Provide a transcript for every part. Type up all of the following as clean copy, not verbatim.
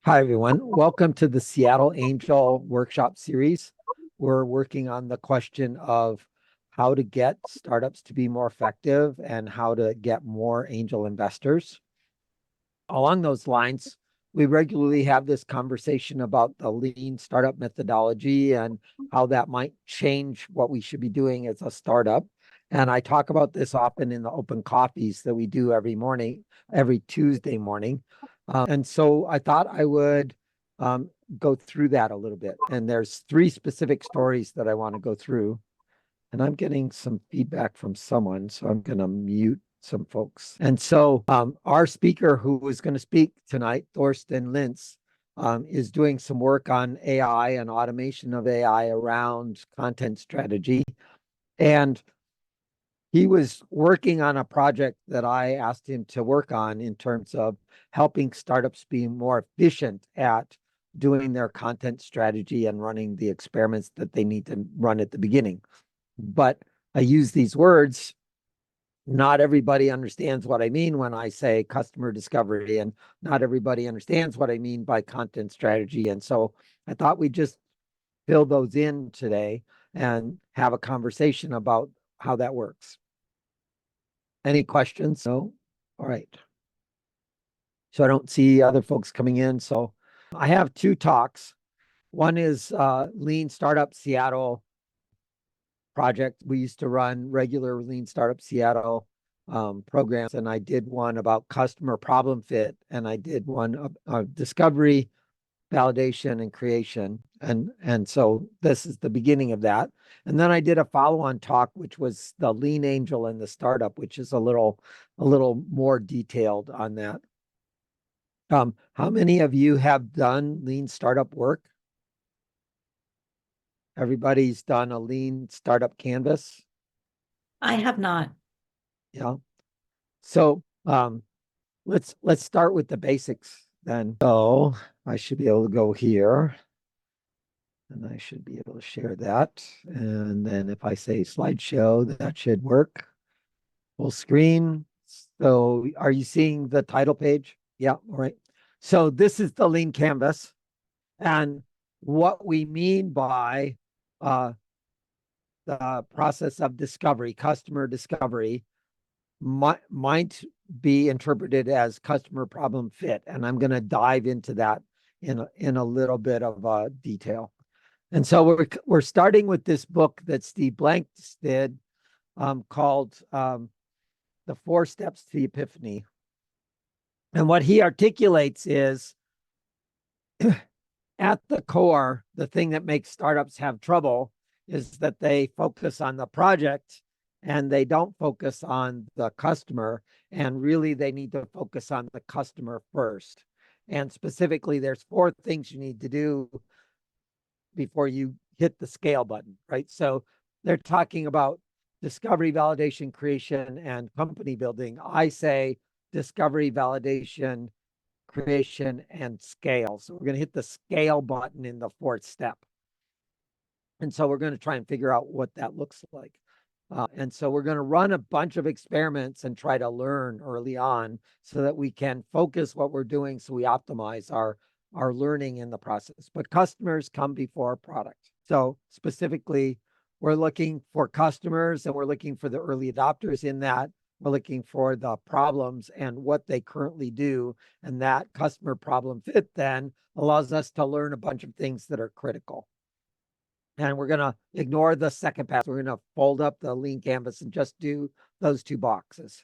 Hi, everyone. Welcome to the Seattle Angel Workshop Series. We're working on the question of how to get startups to be more effective and how to get more angel investors. Along those lines, we regularly have this conversation about the lean startup methodology and how that might change what we should be doing as a startup. And I talk about this often in the open coffees that we do every morning, every Tuesday morning. And so I thought I would um, go through that a little bit. And there's three specific stories that I want to go through. And I'm getting some feedback from someone, so I'm going to mute some folks. And so our speaker who is going to speak tonight, Thorsten Lintz, is doing some work on AI and automation of AI around content strategy. And he was working on a project that I asked him to work on in terms of helping startups be more efficient at doing their content strategy and running the experiments that they need to run at the beginning. But I use these words. Not everybody understands what I mean when I say customer discovery, and not everybody understands what I mean by content strategy. And so I thought we'd just fill those in today and have a conversation about how that works. Any questions? No? All right. So I don't see other folks coming in. So I have two talks. One is Lean Startup Seattle project. We used to run regular Lean Startup Seattle programs, and I did one about customer problem fit, and I did one of discovery, validation, and creation. And so this is the beginning of that. And then I did a follow-on talk, which was the Lean Angel and the startup, which is a little more detailed on that. How many of you have done Lean startup work? Everybody's done a Lean startup canvas. I have not. Yeah. So let's start with the basics then. So I should be able to go here and I should be able to share that. And then if I say slideshow, that should work. Full screen. So are you seeing the title page? Yeah, all right. So this is the Lean Canvas. And what we mean by the process of discovery, customer discovery, might be interpreted as customer problem fit. And I'm going to dive into that in a little bit of detail. And so we're starting with this book that Steve Blanks did called The Four Steps to the Epiphany. And what he articulates is at the core, the thing that makes startups have trouble is that they focus on the project and they don't focus on the customer. And really, they need to focus on the customer first. And specifically, there's four things you need to do before you hit the scale button, right? So they're talking about discovery, validation, creation, and company building. I say discovery, validation, creation, and scale. So we're going to hit the scale button in the fourth step. And so we're going to try and figure out what that looks like. And so we're going to run a bunch of experiments and try to learn early on so that we can focus what we're doing so we optimize our learning in the process. But customers come before product. So specifically, we're looking for customers and we're looking for the early adopters in that. We're looking for the problems and what they currently do. And that customer problem fit then allows us to learn a bunch of things that are critical. And we're going to ignore the second pass. We're going to fold up the Lean Canvas and just do those two boxes.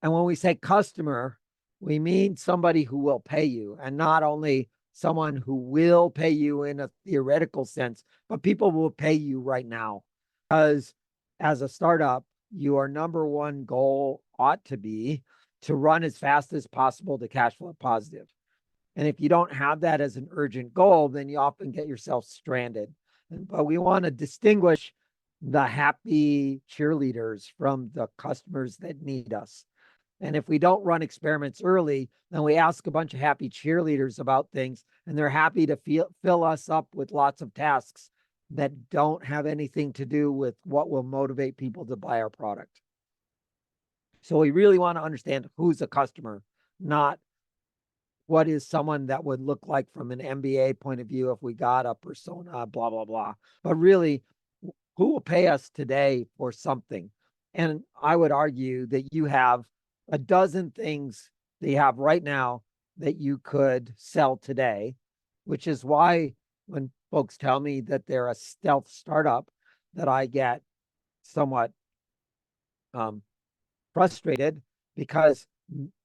And when we say customer, we mean somebody who will pay you, and not only someone who will pay you in a theoretical sense, but people will pay you right now. Because as a startup, your number one goal ought to be to run as fast as possible to cash flow positive. And if you don't have that as an urgent goal, then you often get yourself stranded. But we want to distinguish the happy cheerleaders from the customers that need us. And if we don't run experiments early, then we ask a bunch of happy cheerleaders about things, and they're happy to fill us up with lots of tasks that don't have anything to do with what will motivate people to buy our product. So we really want to understand who's a customer, not what is someone that would look like from an MBA point of view if we got a persona, blah, blah, blah. But really, who will pay us today for something? And I would argue that you have a dozen things that you have right now that you could sell today, which is why when folks tell me that they're a stealth startup, that I get somewhat frustrated, because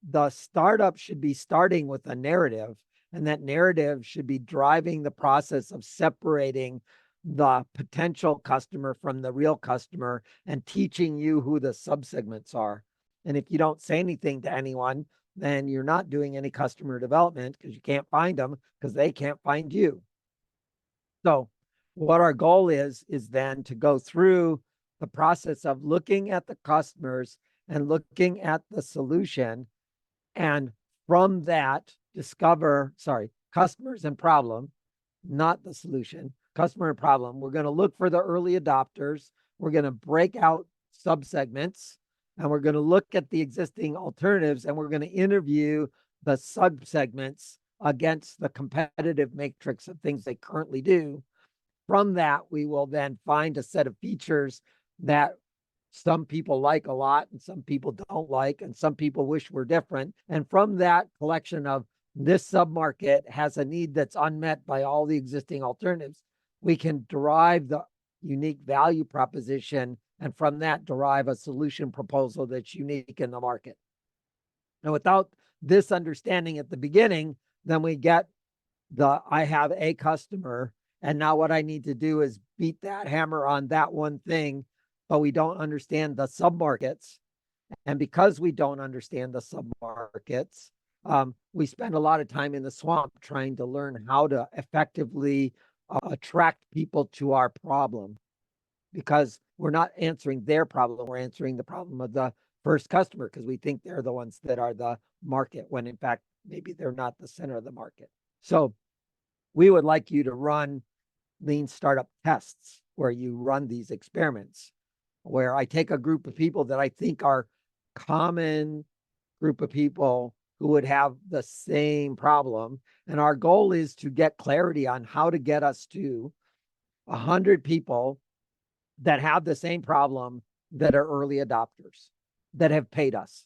the startup should be starting with a narrative, and that narrative should be driving the process of separating the potential customer from the real customer and teaching you who the subsegments are. And if you don't say anything to anyone, then you're not doing any customer development, because you can't find them because they can't find you. So what our goal is then to go through the process of looking at the customers and looking at the solution, and from that discover, customers and problem, not the solution, customer and problem. We're going to look for the early adopters. We're going to break out subsegments, and we're going to look at the existing alternatives, and we're going to interview the subsegments against the competitive matrix of things they currently do. From that, we will then find a set of features that some people like a lot and some people don't like, and some people wish were different. And from that collection of this submarket has a need that's unmet by all the existing alternatives, we can derive the unique value proposition, and from that derive a solution proposal that's unique in the market. And without this understanding at the beginning, then we get I have a customer, and now what I need to do is beat that hammer on that one thing, but we don't understand the submarkets. And because we don't understand the submarkets, we spend a lot of time in the swamp trying to learn how to effectively attract people to our problem, because we're not answering their problem. We're answering the problem of the first customer, because we think they're the ones that are the market, when in fact, maybe they're not the center of the market. So we would like you to run lean startup tests, where you run these experiments, where I take a group of people that I think are common group of people who would have the same problem. And our goal is to get clarity on how to get us to 100 people that have the same problem, that are early adopters, that have paid us,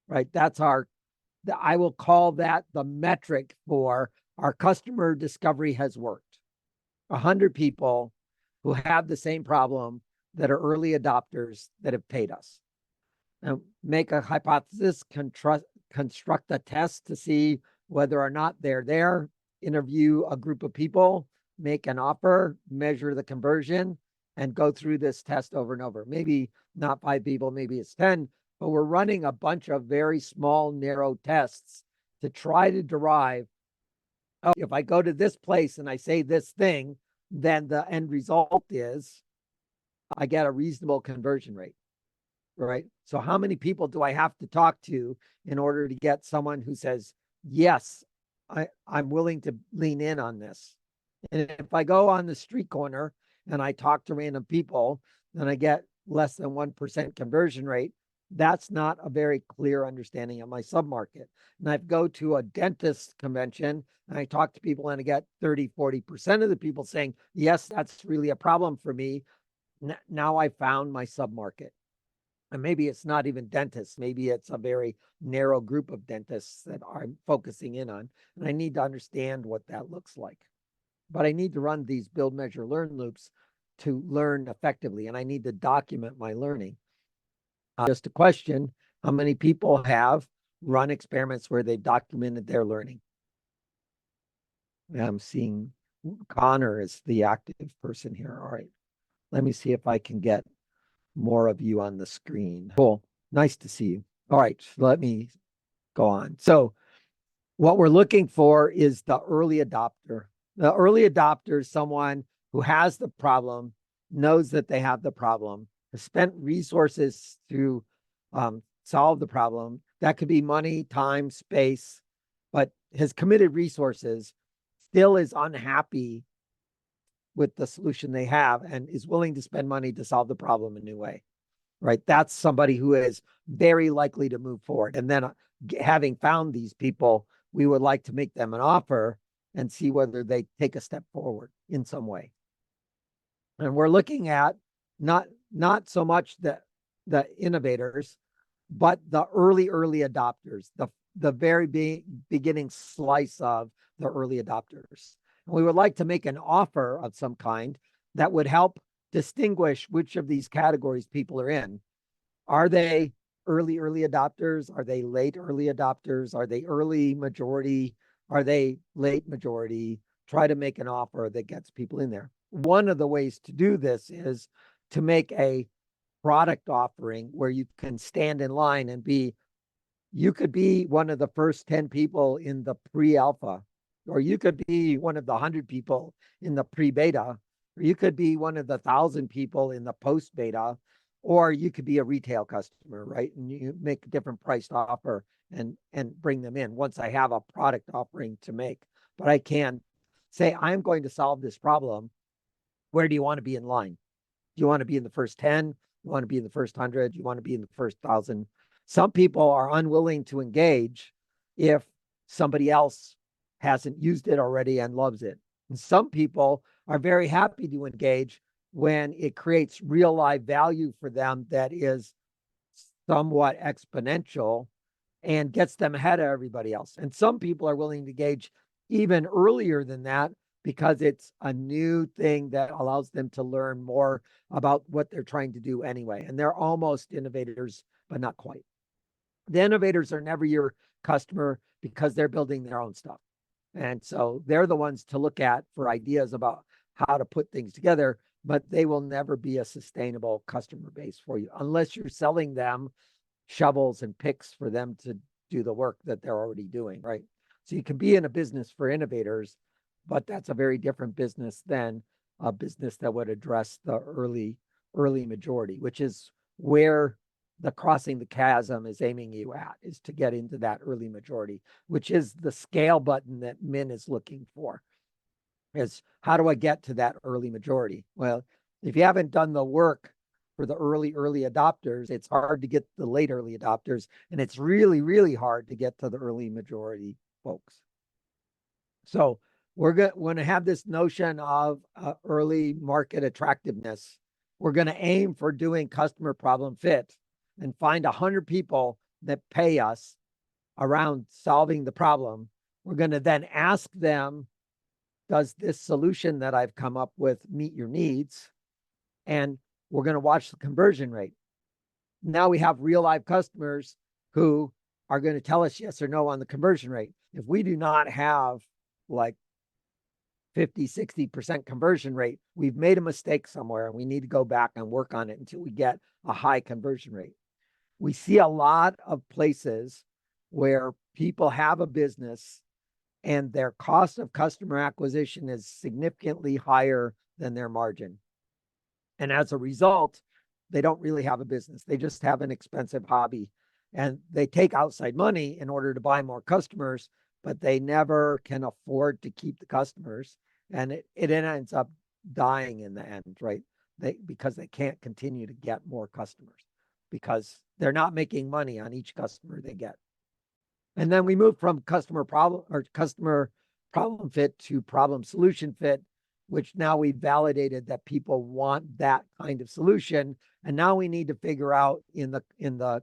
right? That's I will call that the metric for our customer discovery has worked. 100 people who have the same problem, that are early adopters, that have paid us. Now, make a hypothesis, construct a test to see whether or not they're there, interview a group of people, make an offer, measure the conversion, and go through this test over and over. Maybe not 5 people, maybe it's 10, but we're running a bunch of very small, narrow tests to try to derive, oh, if I go to this place and I say this thing, then the end result is I get a reasonable conversion rate, right? So how many people do I have to talk to in order to get someone who says, yes, I'm willing to lean in on this? And if I go on the street corner and I talk to random people, then I get less than 1% conversion rate. That's not a very clear understanding of my submarket. And I go to a dentist convention and I talk to people and I get 30-40% of the people saying, yes, that's really a problem for me. Now I found my submarket. And maybe it's not even dentists. Maybe it's a very narrow group of dentists that I'm focusing in on. And I need to understand what that looks like. But I need to run these build, measure, learn loops to learn effectively. And I need to document my learning. Just a question, how many people have run experiments where they've documented their learning? I'm seeing Connor is the active person here. All right. Let me see if I can get more of you on the screen. Cool. Nice to see you. All right. Let me go on. So what we're looking for is the early adopter. The early adopter is someone who has the problem, knows that they have the problem, has spent resources to solve the problem. That could be money, time, space, but has committed resources, still is unhappy with the solution they have, and is willing to spend money to solve the problem a new way, right? That's somebody who is very likely to move forward. And then having found these people, we would like to make them an offer and see whether they take a step forward in some way. And we're looking at not so much the innovators, but the early adopters, the very beginning slice of the early adopters. And we would like to make an offer of some kind that would help distinguish which of these categories people are in. Are they early adopters? Are they late early adopters? Are they early majority? Are they late majority? Try to make an offer that gets people in there. One of the ways to do this is to make a product offering where you can stand in line and you could be one of the first 10 people in the pre-alpha, or you could be one of the 100 people in the pre-beta, or you could be one of the 1,000 people in the post-beta, or you could be a retail customer, right? And you make a different priced offer and bring them in once I have a product offering to make. But I can say, I'm going to solve this problem. Where do you want to be in line? Do you want to be in the first 10? You want to be in the first 100? You want to be in the first 1,000? Some people are unwilling to engage if somebody else hasn't used it already and loves it. And some people are very happy to engage when it creates real life value for them that is somewhat exponential and gets them ahead of everybody else. And some people are willing to engage even earlier than that because it's a new thing that allows them to learn more about what they're trying to do anyway. And they're almost innovators, but not quite. The innovators are never your customer because they're building their own stuff. And so they're the ones to look at for ideas about how to put things together, but they will never be a sustainable customer base for you unless you're selling them shovels and picks for them to do the work that they're already doing, right? So you can be in a business for innovators, but that's a very different business than a business that would address the early majority, which is where the crossing the chasm is aiming you at, is to get into that early majority, which is the scale button that Min is looking for. Is how do I get to that early majority? Well, if you haven't done the work for the early adopters, it's hard to get the late early adopters, and it's really hard to get to the early majority folks. So we're going to have this notion of early market attractiveness. We're going to aim for doing customer problem fit and find 100 people that pay us around solving the problem. We're going to then ask them, does this solution that I've come up with meet your needs? And we're going to watch the conversion rate. Now we have real live customers who are going to tell us yes or no on the conversion rate. If we do not have like 50, 60% conversion rate, we've made a mistake somewhere and we need to go back and work on it until we get a high conversion rate. We see a lot of places where people have a business and their cost of customer acquisition is significantly higher than their margin. And as a result, they don't really have a business. They just have an expensive hobby. And they take outside money in order to buy more customers, but they never can afford to keep the customers. And it ends up dying in the end, right? Because they can't continue to get more customers because they're not making money on each customer they get. And then we move from customer problem fit to problem solution fit, which now we validated that people want that kind of solution. And now we need to figure out in the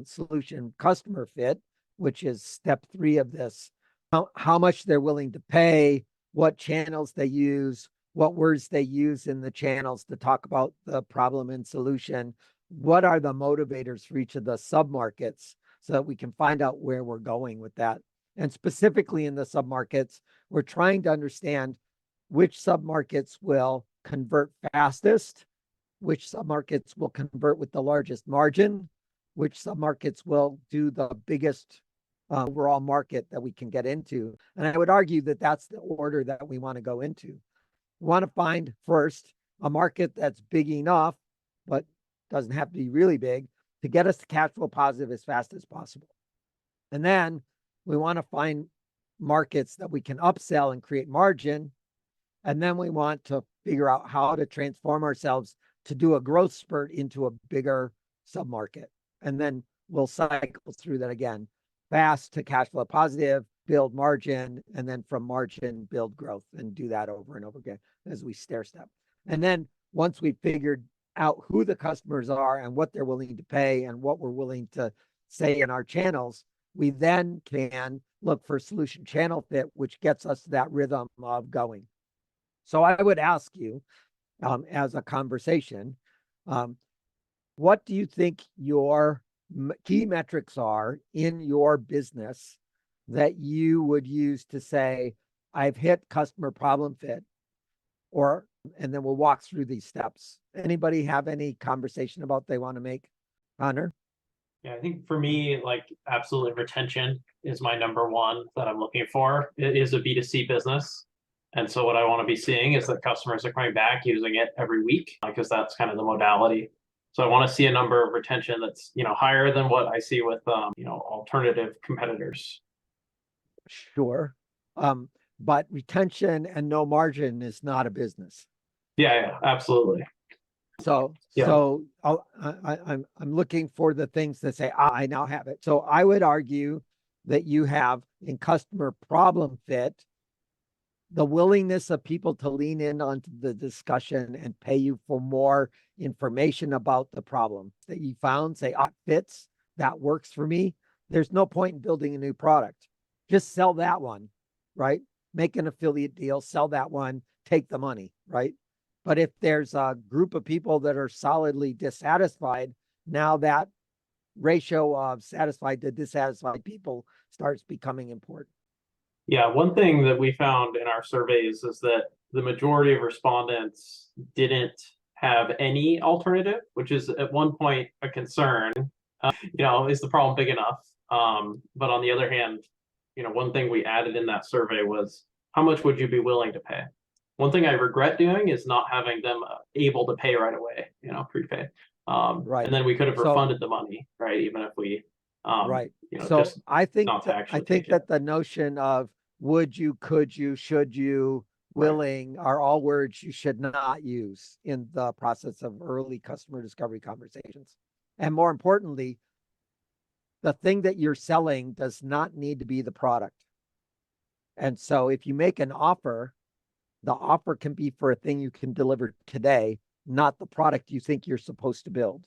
solution customer fit, which is step 3 of this, how much they're willing to pay, what channels they use, what words they use in the channels to talk about the problem and solution, what are the motivators for each of the submarkets, so that we can find out where we're going with that. And specifically in the submarkets, we're trying to understand which submarkets will convert fastest, which submarkets will convert with the largest margin, which submarkets will do the biggest overall market that we can get into. And I would argue that that's the order that we want to go into. We want to find first a market that's big enough, but doesn't have to be really big, to get us to cash flow positive as fast as possible. And then we want to find markets that we can upsell and create margin. And then we want to figure out how to transform ourselves to do a growth spurt into a bigger submarket. And then we'll cycle through that again. Fast to cash flow positive, build margin, and then from margin, build growth, and do that over and over again as we stair step. And then once we figured out who the customers are and what they're willing to pay and what we're willing to say in our channels, we then can look for solution channel fit, which gets us that rhythm of going. So I would ask you, as a conversation, what do you think your key metrics are in your business that you would use to say, I've hit customer problem fit, and then we'll walk through these steps. Anybody have any conversation about they want to make? Connor? Yeah, I think for me, like absolutely retention is my number one that I'm looking for. It is a B2C business. And so what I want to be seeing is that customers are coming back using it every week because that's kind of the modality. So I want to see a number of retention that's, higher than what I see with, alternative competitors. Sure. But retention and no margin is not a business. Yeah, absolutely. So, Yeah. I'm looking for the things that say, I now have it. So I would argue that you have in customer problem fit, the willingness of people to lean in onto the discussion and pay you for more information about the problem that you found, say, it fits, that works for me. There's no point in building a new product. Just sell that one, right? Make an affiliate deal, sell that one, take the money, right? But if there's a group of people that are solidly dissatisfied, now that ratio of satisfied to dissatisfied people starts becoming important. Yeah, one thing that we found in our surveys is that the majority of respondents didn't have any alternative, which is at one point a concern. Is the problem big enough? But on the other hand, one thing we added in that survey was how much would you be willing to pay? One thing I regret doing is not having them able to pay right away, prepay. Right. And then we could have So- refunded the money, right? Even if we, Right. So just I think not to actually take it. that the notion of would you, could you, should you, Right. willing are all words you should not use in the process of early customer discovery conversations. And more importantly, the thing that you're selling does not need to be the product. And so if you make an offer, the offer can be for a thing you can deliver today, not the product you think you're supposed to build.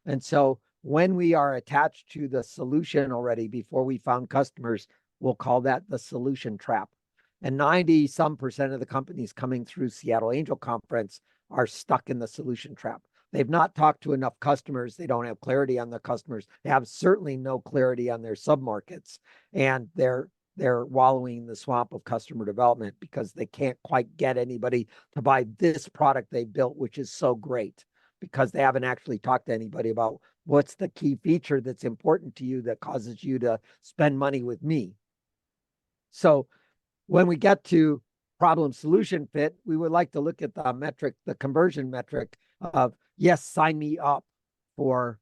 And so when we are attached to the solution already before we found customers, we'll call that the solution trap. And 90% of the companies coming through Seattle Angel Conference are stuck in the solution trap. They've not talked to enough customers. They don't have clarity on the customers. They have certainly no clarity on their submarkets. And they're wallowing in the swamp of customer development because they can't quite get anybody to buy this product they built, which is so great, because they haven't actually talked to anybody about what's the key feature that's important to you that causes you to spend money with me. So when we get to problem solution fit, we would like to look at the metric, the conversion metric of, yes, sign me up for,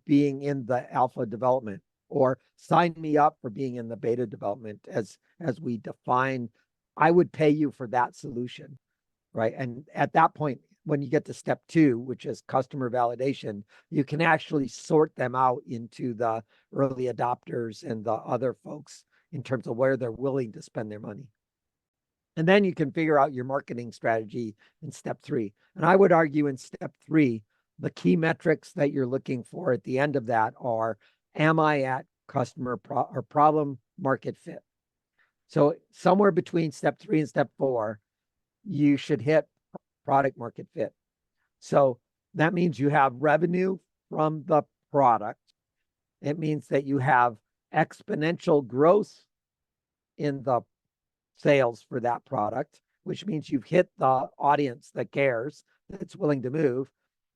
being in the alpha development, or sign me up for being in the beta development as we define, I would pay you for that solution, right? And at that point, when you get to step 2, which is customer validation, you can actually sort them out into the early adopters and the other folks in terms of where they're willing to spend their money. And then you can figure out your marketing strategy in step 3. And I would argue in step 3, the key metrics that you're looking for at the end of that are, am I at customer or problem market fit? So somewhere between step 3 and step 4, you should hit product market fit. So that means you have revenue from the product. It means that you have exponential growth in the sales for that product, which means you've hit the audience that cares, that's willing to move,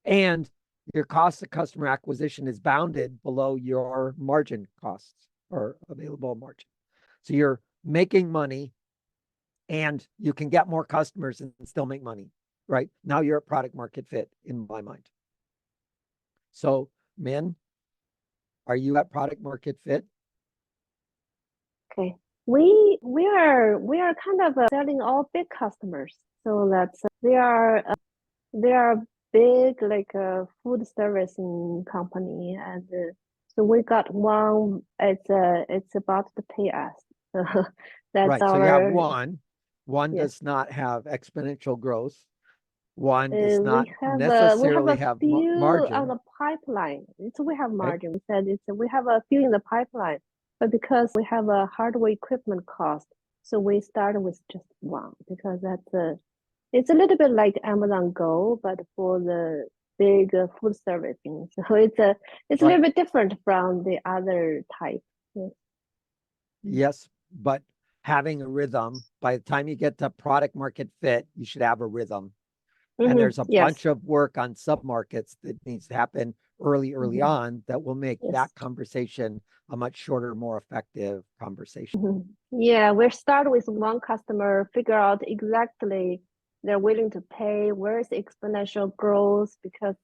and your cost of customer acquisition is bounded below your margin costs or available margin. So you're making money and you can get more customers and still make money, right? Now you're at product market fit in my mind. So, Min, are you at product market fit? Okay, we are kind of selling all big customers, so that's they are big, like a food servicing company, and so we got one. It's about to pay us That's Right, so you have our, one yes. does not have exponential growth. One does We not have necessarily a have few on margin, the pipeline. We have right? margin. We said we have a few in the pipeline, but because we have a hardware equipment cost, so we started with just one because it's a little bit like Amazon Go, but for the big food service thing. So it's a little Right. bit different from the other type. Yes. Yes, but having a rhythm, by the time you get to product market fit, you should have a rhythm. And there's a Yes. bunch of work on submarkets that needs to happen early Mhm. on that will make Yes. that conversation a much shorter, more effective conversation. Yeah, we start with one customer, figure out exactly they're willing to pay, where is the exponential growth, because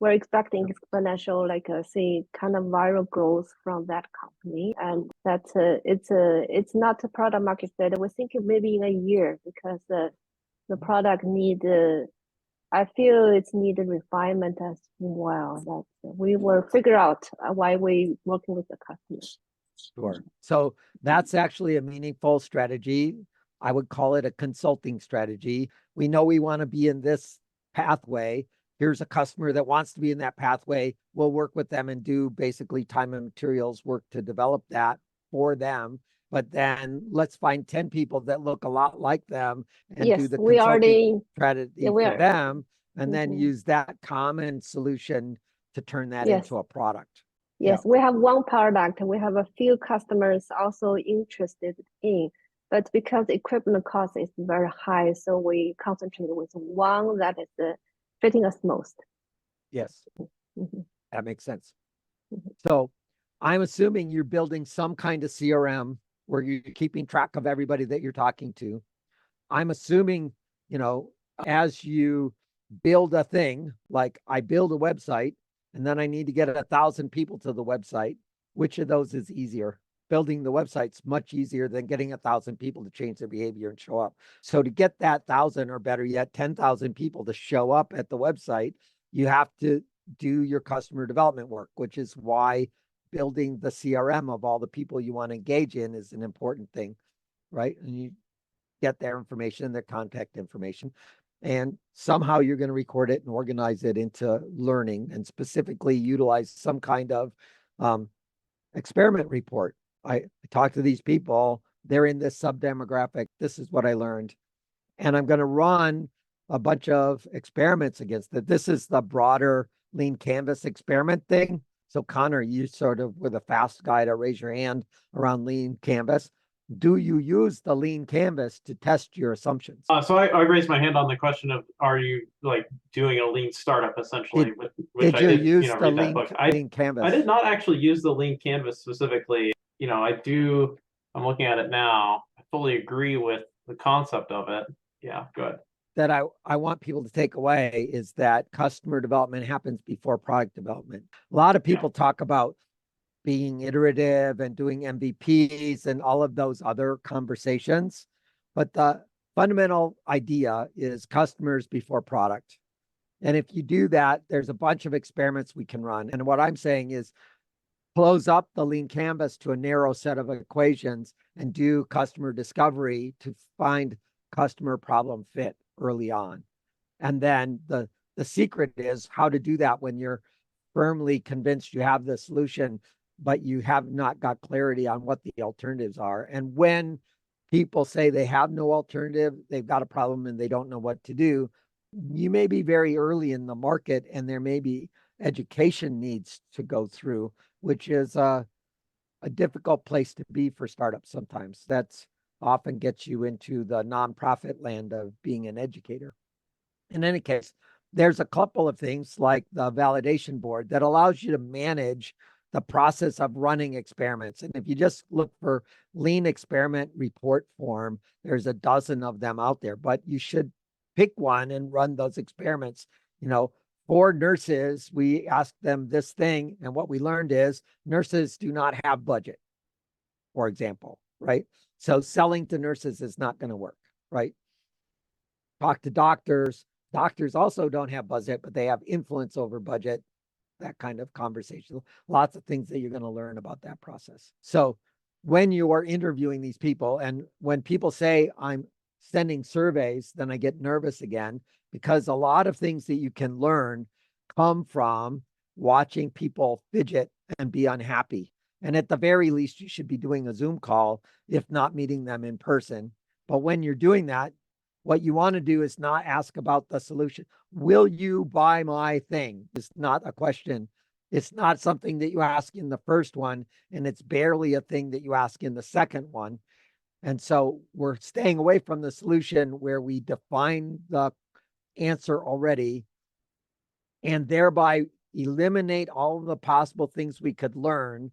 we're expecting exponential, like say, kind of viral growth from that company, and that's it's not a product market fit. We're thinking maybe in a year because the product need. I feel it's needed refinement as well. That we will figure out why we working with the customers. Sure. So that's actually a meaningful strategy. I would call it a consulting strategy. We know we want to be in this pathway. Here's a customer that wants to be in that pathway. We'll work with them and do basically time and materials work to develop that for them. But then let's find 10 people that look a lot like them and do Yes, the we consulting already, strategy yeah, we for are. them, and then Mhm. use that common solution to turn that Yes. into a product. Yes, we have one product. We have a few customers also interested in, but because equipment cost is very high, so we concentrate with one that is fitting us most. Yes. Mhm. That makes sense. Mhm. So I'm assuming you're building some kind of CRM where you're keeping track of everybody that you're talking to. I'm assuming, as you build a thing, like I build a website and then I need to get 1,000 people to the website, which of those is easier? Building the website's much easier than getting 1,000 people to change their behavior and show up. So to get that 1,000 or better yet, 10,000 people to show up at the website, you have to do your customer development work, which is why building the CRM of all the people you want to engage in is an important thing, right? And you get their information, their contact information, and somehow you're going to record it and organize it into learning and specifically utilize some kind of experiment report. I talk to these people, they're in this sub-demographic, this is what I learned. And I'm going to run a bunch of experiments against it. This is the broader Lean Canvas experiment thing. So Connor, you sort of were the fast guy to raise your hand around Lean Canvas. Do you use the Lean Canvas to test your assumptions? So I raised my hand on the question of, are you like doing a lean startup essentially? Which Did I you did, use the read that book. Lean Canvas? I did not actually use the lean canvas specifically. I'm looking at it now. I fully agree with the concept of it. Yeah, good. That I want people to take away is that customer development happens before product development. A lot of people talk about being iterative and doing MVPs and all of those other conversations. But the fundamental idea is customers before product. And if you do that, there's a bunch of experiments we can run. And what I'm saying is close up the Lean Canvas to a narrow set of equations and do customer discovery to find customer problem fit early on. And then the secret is how to do that when you're firmly convinced you have the solution, but you have not got clarity on what the alternatives are. And when people say they have no alternative, they've got a problem and they don't know what to do, you may be very early in the market and there may be education needs to go through, which is a difficult place to be for startups sometimes. That's often gets you into the nonprofit land of being an educator. In any case, there's a couple of things like the validation board that allows you to manage the process of running experiments. And if you just look for Lean experiment report form, there's a dozen of them out there, but you should pick one and run those experiments. For nurses, we asked them this thing, and what we learned is nurses do not have budget, for example, right? So selling to nurses is not going to work, right? Talk to doctors. Doctors also don't have budget, but they have influence over budget, that kind of conversation. Lots of things that you're going to learn about that process. So when you are interviewing these people, and when people say I'm sending surveys, then I get nervous again, because a lot of things that you can learn come from watching people fidget and be unhappy. And at the very least, you should be doing a Zoom call, if not meeting them in person. But when you're doing that, what you want to do is not ask about the solution. Will you buy my thing? It's not a question. It's not something that you ask in the first one, and it's barely a thing that you ask in the second one. And so we're staying away from the solution where we define the answer already and thereby eliminate all of the possible things we could learn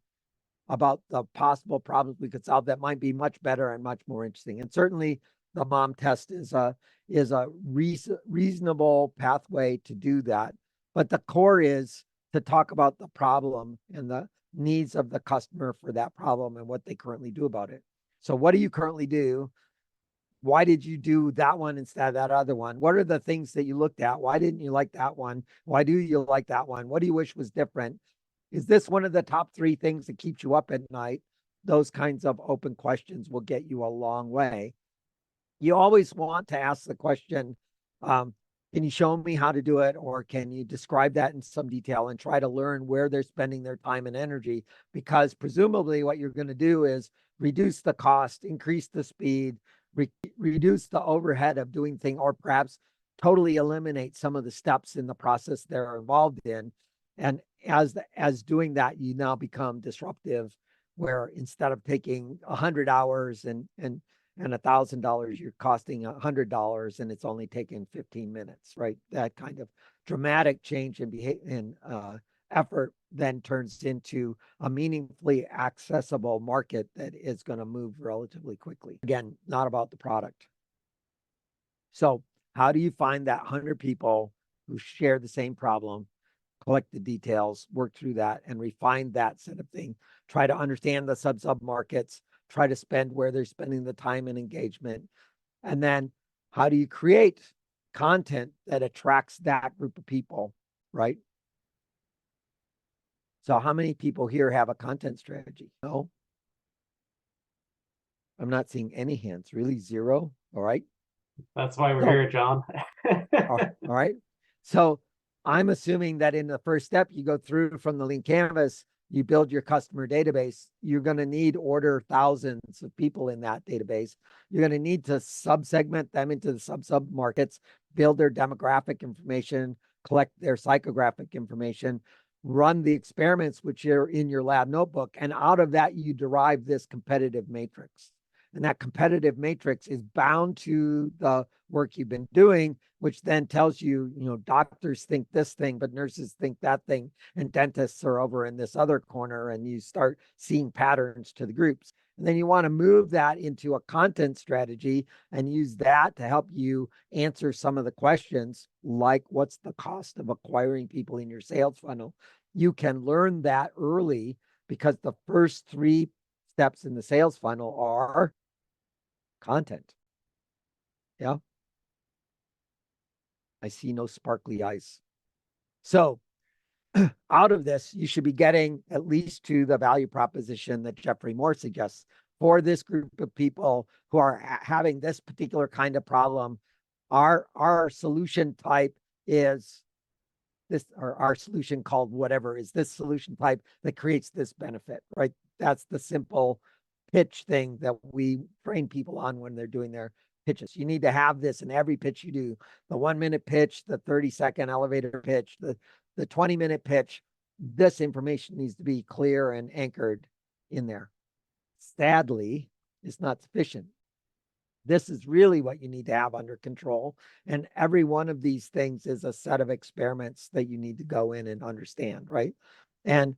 about the possible problems we could solve that might be much better and much more interesting. And certainly the mom test is a reasonable pathway to do that. But the core is to talk about the problem and the needs of the customer for that problem and what they currently do about it. So what do you currently do? Why did you do that one instead of that other one? What are the things that you looked at? Why didn't you like that one? Why do you like that one? What do you wish was different? Is this one of the top 3 things that keeps you up at night? Those kinds of open questions will get you a long way. You always want to ask the question, can you show me how to do it? Or can you describe that in some detail and try to learn where they're spending their time and energy? Because presumably what you're going to do is reduce the cost, increase the speed, reduce the overhead of doing things, or perhaps totally eliminate some of the steps in the process they're involved in. And as doing that, you now become disruptive, where instead of taking 100 hours and $1,000, you're costing $100 and it's only taking 15 minutes, right? That kind of dramatic change in behavior and effort then turns into a meaningfully accessible market that is going to move relatively quickly. Again, not about the product. So how do you find that 100 people who share the same problem, collect the details, work through that, and refine that set of things, try to understand the sub markets, try to spend where they're spending the time and engagement. And then how do you create content that attracts that group of people, right? So how many people here have a content strategy? No. I'm not seeing any hands, really 0. All right. That's why we're here, John. All right. So I'm assuming that in the first step, you go through from the Lean Canvas, you build your customer database. You're going to need order thousands of people in that database. You're going to need to sub-segment them into the sub markets, build their demographic information, collect their psychographic information, run the experiments, which are in your lab notebook. And out of that, you derive this competitive matrix. And that competitive matrix is bound to the work you've been doing, which then tells you, doctors think this thing, but nurses think that thing, and dentists are over in this other corner, and you start seeing patterns to the groups. And then you want to move that into a content strategy and use that to help you answer some of the questions, like what's the cost of acquiring people in your sales funnel? You can learn that early because the first 3 steps in the sales funnel are content. Yeah. I see no sparkly eyes. So out of this, you should be getting at least to the value proposition that Jeffrey Moore suggests for this group of people who are having this particular kind of problem. Our solution type is this, or our solution called whatever is this solution type that creates this benefit, right? That's the simple pitch thing that we train people on when they're doing their pitches. You need to have this in every pitch you do. The 1-minute pitch, the 30-second elevator pitch, the 20-minute pitch. This information needs to be clear and anchored in there. Sadly, it's not sufficient. This is really what you need to have under control. And every one of these things is a set of experiments that you need to go in and understand, right? And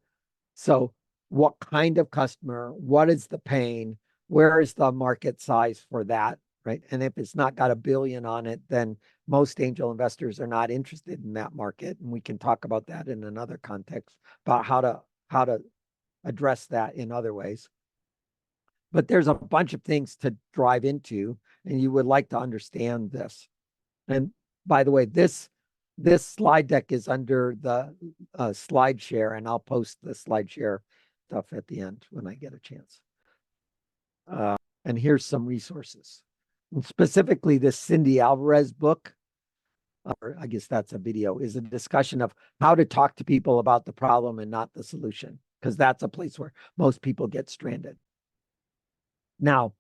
so what kind of customer, what is the pain, where is the market size for that, right? And if it's not got $1 billion on it, then most angel investors are not interested in that market. And we can talk about that in another context about how to address that in other ways. But there's a bunch of things to drive into, and you would like to understand this. And by the way, this slide deck is under the slide share, and I'll post the slide share stuff at the end when I get a chance. And here's some resources. And specifically, this Cindy Alvarez book, or I guess that's a video, is a discussion of how to talk to people about the problem and not the solution, because that's a place where most people get stranded. Now,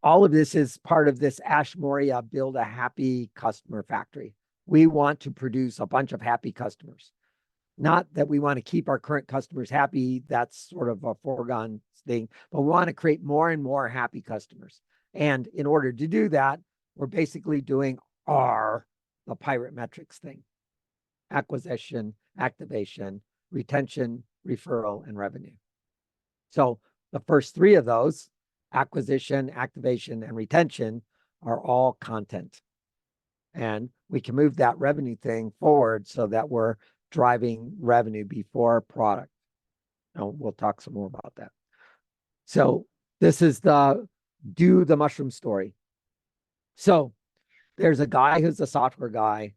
all of this is part of this Ashmoria Build a Happy Customer Factory. We want to produce a bunch of happy customers. Not that we want to keep our current customers happy, that's sort of a foregone thing, but we want to create more and more happy customers. And in order to do that, we're basically doing the pirate metrics thing: acquisition, activation, retention, referral, and revenue. So the first three of those, acquisition, activation, and retention, are all content. And we can move that revenue thing forward so that we're driving revenue before product. And we'll talk some more about that. So this is the do the mushroom story. So there's a guy who's a software guy,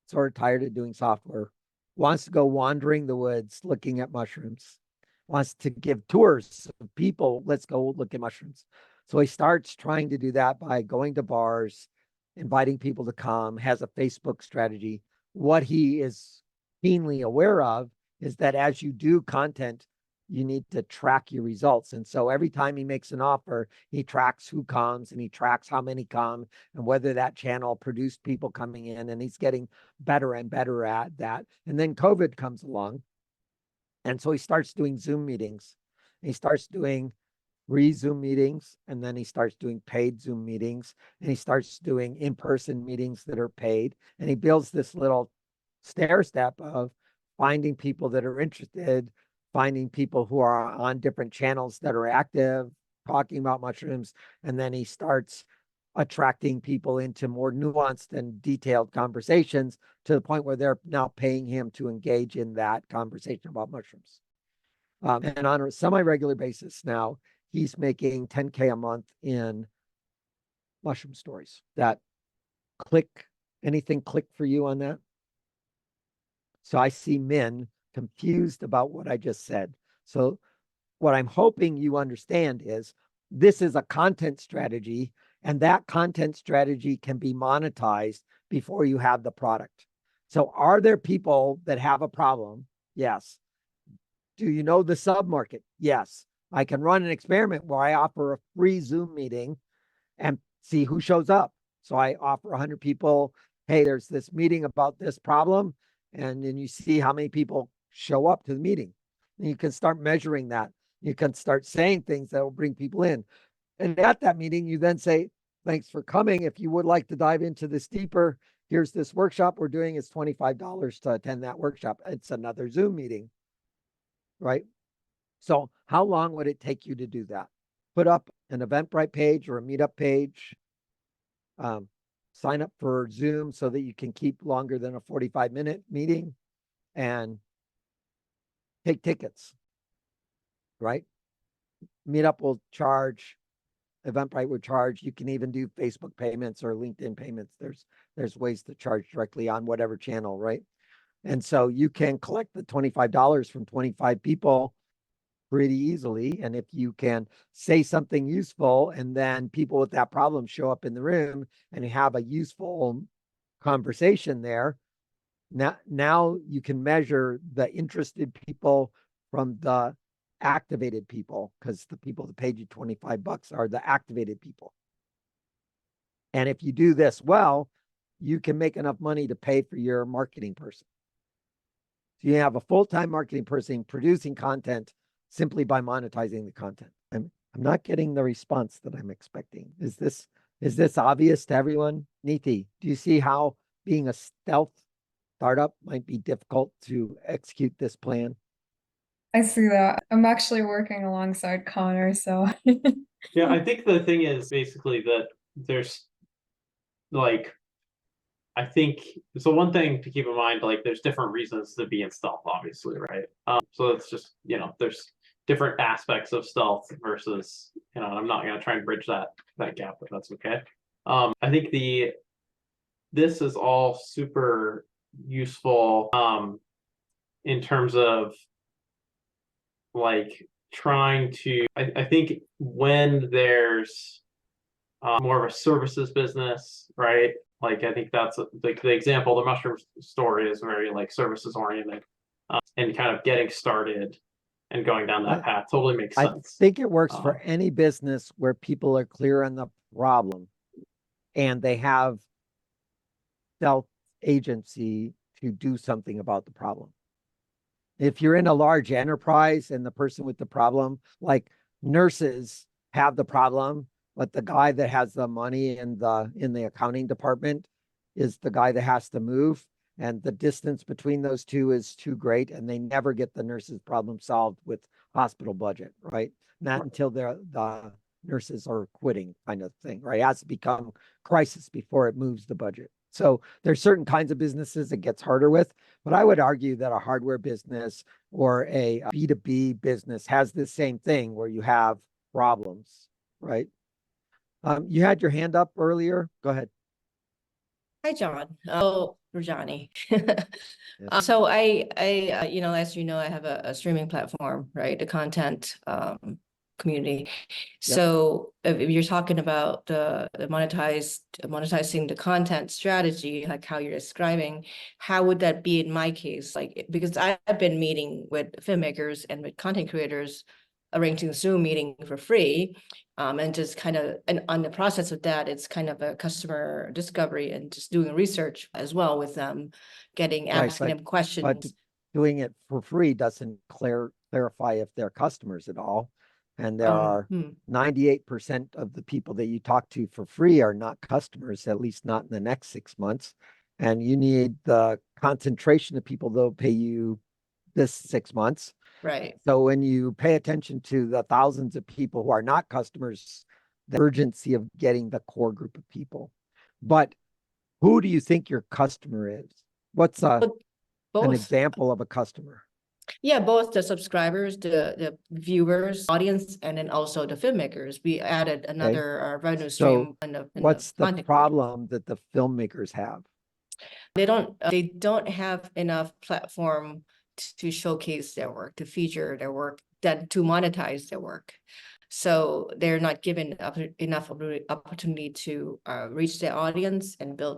sort of tired of doing software, wants to go wandering the woods looking at mushrooms, wants to give tours of people, let's go look at mushrooms. So he starts trying to do that by going to bars, inviting people to come, has a Facebook strategy. What he is keenly aware of is that as you do content, you need to track your results. And so every time he makes an offer, he tracks who comes and he tracks how many come and whether that channel produced people coming in. And he's getting better and better at that. And then COVID comes along. And so he starts doing Zoom meetings. He starts doing free Zoom meetings, and then he starts doing paid Zoom meetings, and he starts doing in-person meetings that are paid. And he builds this little stair step of finding people that are interested, finding people who are on different channels that are active, talking about mushrooms, and then he starts attracting people into more nuanced and detailed conversations to the point where they're now paying him to engage in that conversation about mushrooms. And on a semi-regular basis now, he's making 10K a month in mushroom stories. That anything click for you on that? So I see Min confused about what I just said. So what I'm hoping you understand is this is a content strategy, and that content strategy can be monetized before you have the product. So are there people that have a problem? Yes. Do you know the sub-market? Yes. I can run an experiment where I offer a free Zoom meeting and see who shows up. So I offer 100 people, hey, there's this meeting about this problem. And then you see how many people show up to the meeting. And you can start measuring that. You can start saying things that will bring people in. And at that meeting, you then say, thanks for coming. If you would like to dive into this deeper, here's this workshop we're doing. It's $25 to attend that workshop. It's another Zoom meeting, right? So how long would it take you to do that? Put up an Eventbrite page or a Meetup page. Sign up for Zoom so that you can keep longer than a 45-minute meeting and take tickets, right? Meetup will charge, Eventbrite would charge. You can even do Facebook payments or LinkedIn payments. There's ways to charge directly on whatever channel, right? And so you can collect the $25 from 25 people pretty easily. And if you can say something useful and then people with that problem show up in the room and you have a useful conversation there, now you can measure the interested people from the activated people, because the people that paid you $25 are the activated people. And if you do this well, you can make enough money to pay for your marketing person. So you have a full-time marketing person producing content simply by monetizing the content. I'm not getting the response that I'm expecting. Is this obvious to everyone? Neeti, do you see how being a stealth startup might be difficult to execute this plan? I see that. I'm actually working alongside Connor, so Yeah, I think the thing is basically that there's like, I think so. One thing to keep in mind, like, there's different reasons to be in stealth, obviously, right? So it's just, there's different aspects of stealth versus, I'm not going to try and bridge that gap, but that's okay. I think this is all super useful in terms of like trying to, I think when there's more of a services business, right? Like, I think that's like the example, the mushroom story is very like services oriented, and kind of getting started and going down that path totally makes I sense. think it works for any business where people are clear on the problem and they have self-agency to do something about the problem. If you're in a large enterprise and the person with the problem, like nurses have the problem, but the guy that has the money in the accounting department is the guy that has to move, and the distance between those two is too great, and they never get the nurses' problem solved with hospital budget, right? Not until the nurses are quitting, kind of thing, right? It has to become crisis before it moves the budget. So there's certain kinds of businesses it gets harder with, but I would argue that a hardware business or a B2B business has the same thing where you have problems, right? You had your hand up earlier. Go ahead. Hi, John. Oh, Rajani. So you know, as you know, I have a streaming platform, right? The content community. So if you're talking about the monetizing the content strategy, like how you're describing, how would that be in my case? Like, because I've been meeting with filmmakers and with content creators, arranging a Zoom meeting for free. And just kind of, and on the process of that, it's kind of a customer discovery and just doing research as well with them, asking them questions. But doing it for free doesn't clarify if they're customers at all. And there are 98% of the people that you talk to for free are not customers, at least not in the next 6 months. And you need the concentration of people that will pay you this 6 months. Right. So when you pay attention to the thousands of people who are not customers, the urgency of getting the core group of people. But who do you think your customer is? What's an example of a customer? Yeah, both the subscribers, the viewers, audience, and then also the filmmakers. We added another revenue stream. What's the problem that the filmmakers have? They don't have enough platform to showcase their work, to feature their work, to monetize their work. So they're not given enough opportunity to reach their audience and grow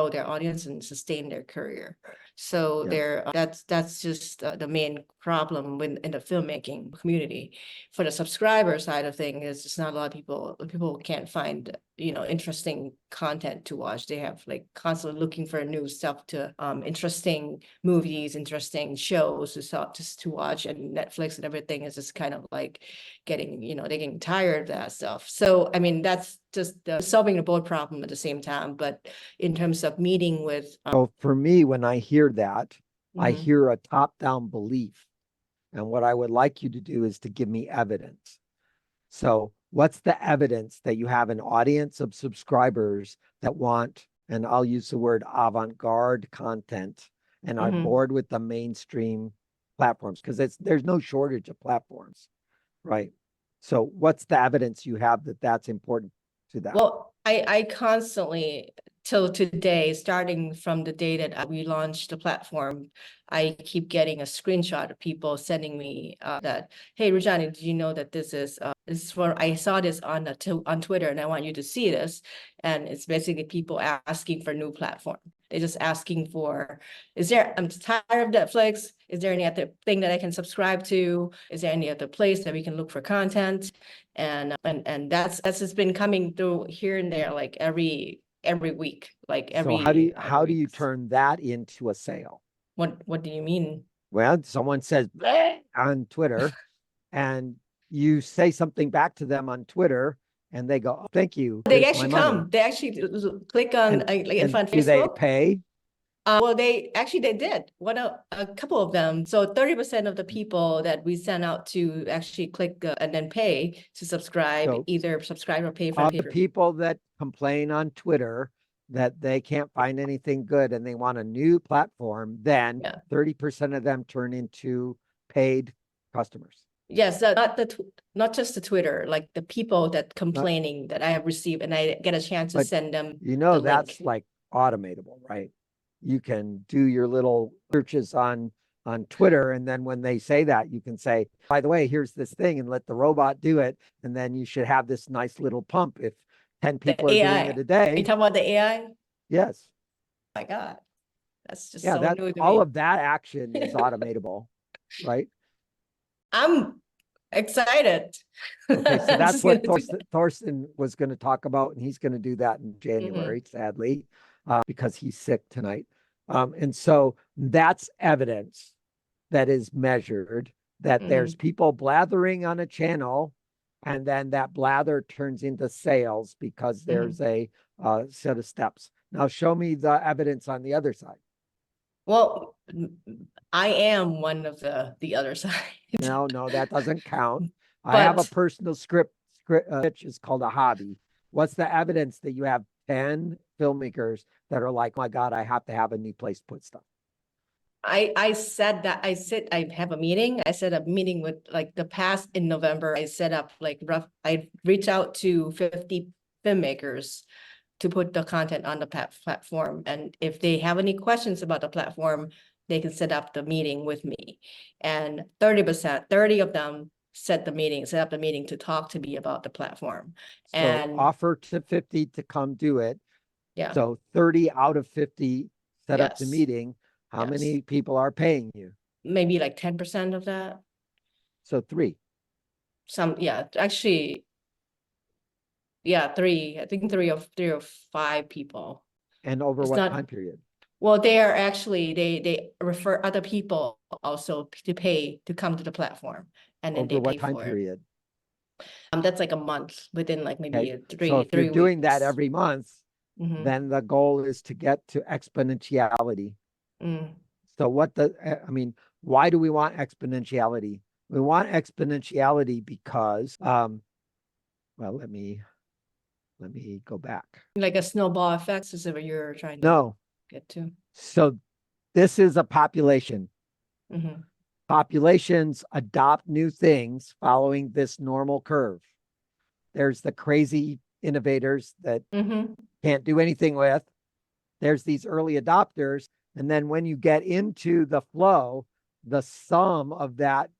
their audience and sustain their career. So that's just the main problem in the filmmaking community. For the subscriber side of things, it's just not a lot of people can't find, you know, interesting content to watch. They have like constantly looking for new stuff to interesting movies, interesting shows to watch, and Netflix and everything is just kind of like getting, you know, they're getting tired of that stuff. So I mean, that's just solving the both problem at the same time. But in terms of meeting with so for me, when I hear that, I hear a top-down belief. And what I would like you to do is to give me evidence. So what's the evidence that you have an audience of subscribers that want, and I'll use the word avant-garde content, and are bored with the mainstream platforms? Because there's no shortage of platforms, right? So what's the evidence you have that that's important to that? Well, I constantly, till today, starting from the day that we launched the platform, I keep getting a screenshot of people sending me that, hey, Rajani, did you know that this is I saw this on Twitter and I want you to see this. And it's basically people asking for new platform. They're just asking for, I'm tired of Netflix. Is there any other thing that I can subscribe to? Is there any other place that we can look for content? And that's just been coming through here and there, like every week, like every. So how do you turn that into a sale? What do you mean? Well, someone says "Bleh" on Twitter, and you say something back to them on Twitter, and they go, oh, "Thank you." They actually come. They actually click on like in front of Facebook. Do they pay? Well, they did. A couple of them. So 30% of the people that we sent out to actually click and then pay to subscribe, either subscribe or pay for the people that complain on Twitter that they can't find anything good and they want a new platform, then 30% of them turn into paid customers. Yes, not just the Twitter, like the people that complaining that I have received, and I get a chance to send them. You know, that's like automatable, right? You can do your little searches on on Twitter. And then when they say that, you can say, by the way, here's this thing, and let the robot do it. And then you should have this nice little pump. If 10 The people are doing AI. it a You day, talking about the AI? Oh yes. my God. That's just Yeah, so that new to all me. of that action is automatable, right? I'm excited. Okay, so I'm that's just what gonna do that. Thorsten was going to talk about, and he's going to do that in January, sadly, because he's sick tonight. And so that's evidence that is measured that there's people blathering on a channel, and then that blather turns into sales because there's a set of steps. Now, show me the evidence on the other side. Well, I am one of the other side. No, that doesn't count. I have a But personal script, which is called a hobby. What's the evidence that you have 10 filmmakers that are like, oh my God, I have to have a new place to put stuff? I said that I have a meeting. I set up a meeting with like the past in November. I set up like I reached out to 50 filmmakers to put the content on the platform. And if they have any questions about the platform, they can set up the meeting with me. And 30 of them set up the meeting to talk to me about the platform. So And offer to 50 to come do it. yeah, So 30 out of 50 set up the Yes. meeting. How Yes. many people are paying you? maybe like 10% of that. So 3. Actually, yeah, 3. I think 3 or 5 people. And over It's what not- time period? Well, they are actually, they refer other people also to pay to come to the platform, and then Over they what pay time for it. period? That's like a month, within like maybe Okay, a so three if you're doing that weeks. every month, Mhm. then the goal is to get to exponentiality. Mm. So why do we want exponentiality? We want exponentiality because, well, let me go back. Like a snowball effect is what you're trying to No, get to. so this is a population. Mhm. Populations adopt new things following this normal curve. There's the crazy innovators that Mhm. can't do anything with. There's these early adopters. And then when you get into the flow, the sum of that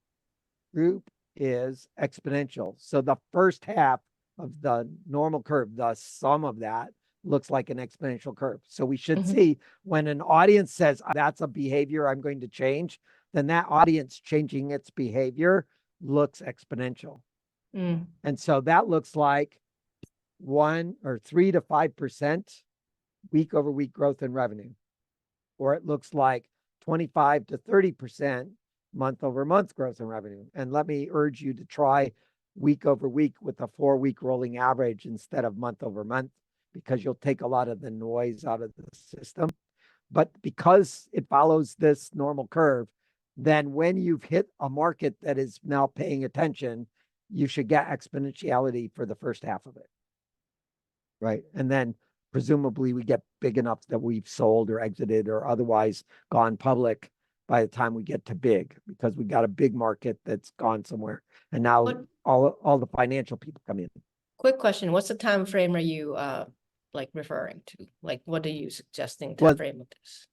group is exponential. So the first half of the normal curve, the sum of that looks like an exponential curve. So we should see when an audience says that's a behavior I'm going to change, then that audience changing its behavior looks exponential. Mm. And so that looks like 1 or 3 to 5% week over week growth in revenue, or it looks like 25 to 30% month over month growth in revenue. And let me urge you to try week over week with a 4-week rolling average instead of month over month, because you'll take a lot of the noise out of the system. But because it follows this normal curve, then when you've hit a market that is now paying attention, you should get exponentiality for the first half of it. Right. And then presumably we get big enough that we've sold or exited or otherwise gone public by the time we get to big, because we got a big market that's gone somewhere. And now What- all the financial people come in. Quick question, what's the time frame are you like referring to? Like, what are you suggesting Well, time frame of this?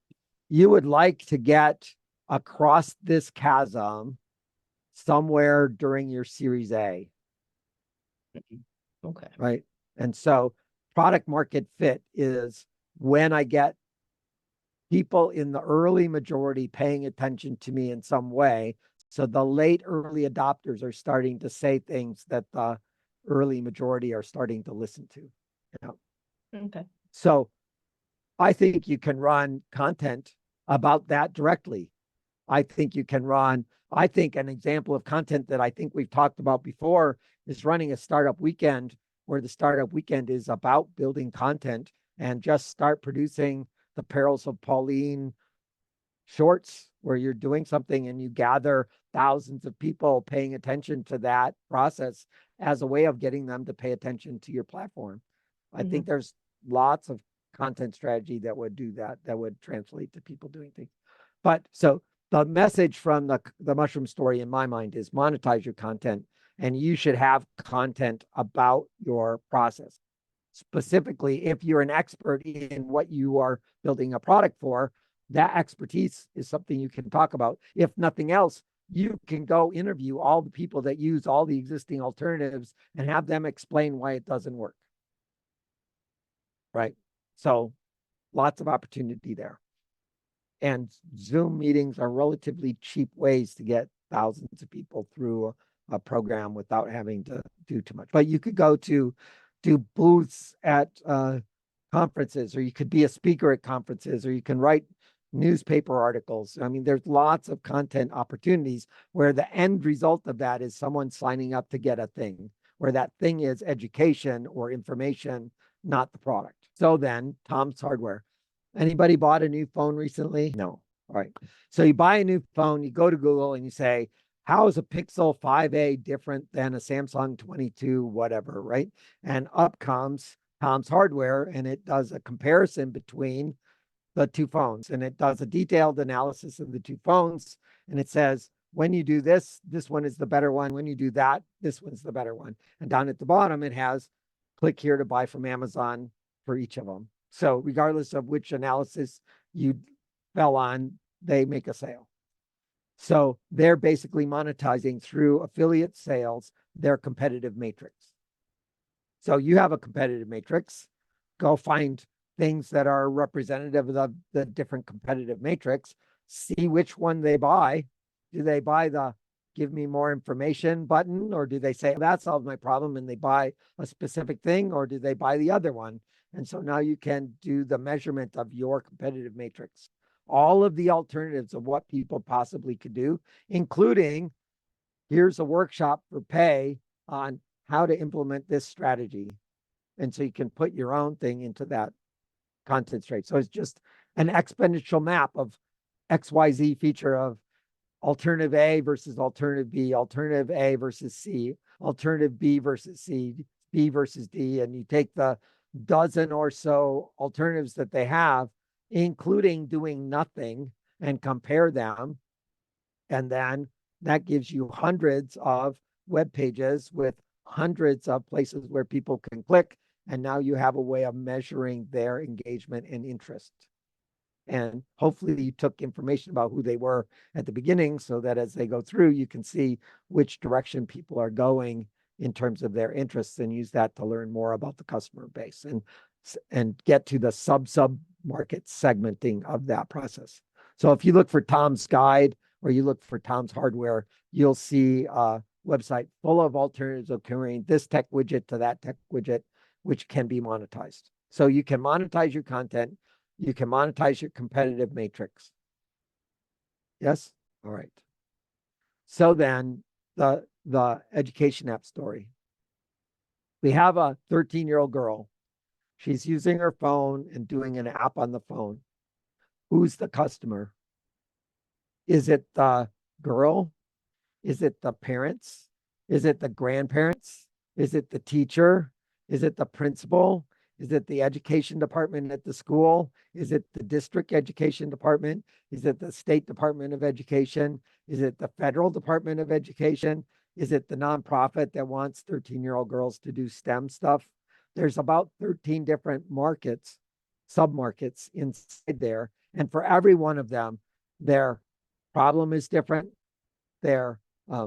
You would like to get across this chasm somewhere during your Series A, Okay. right? And so product market fit is when I get people in the early majority paying attention to me in some way. So the late early adopters are starting to say things that the early majority are starting to listen to. Okay. So I think you can run content about that directly. I think an example of content that I think we've talked about before is running a startup weekend, where the startup weekend is about building content, and just start producing the Perils of Pauline shorts, where you're doing something and you gather thousands of people paying attention to that process as a way of getting them to pay attention to your platform. I think there's lots of content strategy that would do that, that would translate to people doing things. But so the message from the mushroom story in my mind is monetize your content, and you should have content about your process. Specifically, if you're an expert in what you are building a product for, that expertise is something you can talk about. If nothing else, you can go interview all the people that use all the existing alternatives and have them explain why it doesn't work. Right? So lots of opportunity there. And Zoom meetings are relatively cheap ways to get thousands of people through a program without having to do too much. But you could go to do booths at conferences, or you could be a speaker at conferences, or you can write newspaper articles. I mean, there's lots of content opportunities where the end result of that is someone signing up to get a thing, where that thing is education or information, not the product. So then, Tom's Hardware. Anybody bought a new phone recently? No. All right. So you buy a new phone, you go to Google and you say, how is a Pixel 5a different than a Samsung 22, whatever, right? And up comes Tom's Hardware, and it does a comparison between the two phones, and it does a detailed analysis of the two phones. And it says, when you do this, this one is the better one. When you do that, this one's the better one. And down at the bottom, it has click here to buy from Amazon for each of them. So regardless of which analysis you fell on, they make a sale. So they're basically monetizing through affiliate sales, their competitive matrix. So you have a competitive matrix. Go find things that are representative of the different competitive matrix. See which one they buy. Do they buy the give me more information button, or do they say that solves my problem and they buy a specific thing, or do they buy the other one? And so now you can do the measurement of your competitive matrix. All of the alternatives of what people possibly could do, including here's a workshop for pay on how to implement this strategy. And so you can put your own thing into that content straight. So it's just an exponential map of XYZ feature of alternative A versus alternative B, alternative A versus C, alternative B versus C, B versus D. And you take the dozen or so alternatives that they have, including doing nothing, and compare them. And then that gives you hundreds of web pages with hundreds of places where people can click. And now you have a way of measuring their engagement and interest. And hopefully you took information about who they were at the beginning so that as they go through, you can see which direction people are going in terms of their interests, and use that to learn more about the customer base and get to the sub market segmenting of that process. So if you look for Tom's Guide or you look for Tom's Hardware, you'll see a website full of alternatives of comparing this tech widget to that tech widget, which can be monetized. So you can monetize your content. You can monetize your competitive matrix. Yes? All right. So then the education app story. We have a 13-year-old girl. She's using her phone and doing an app on the phone. Who's the customer? Is it the girl? Is it the parents? Is it the grandparents? Is it the teacher? Is it the principal? Is it the education department at the school? Is it the district education department? Is it the state department of education? Is it the federal department of education? Is it the nonprofit that wants 13-year-old girls to do STEM stuff? There's about 13 different markets, sub-markets inside there. And for every one of them, their problem is different. Their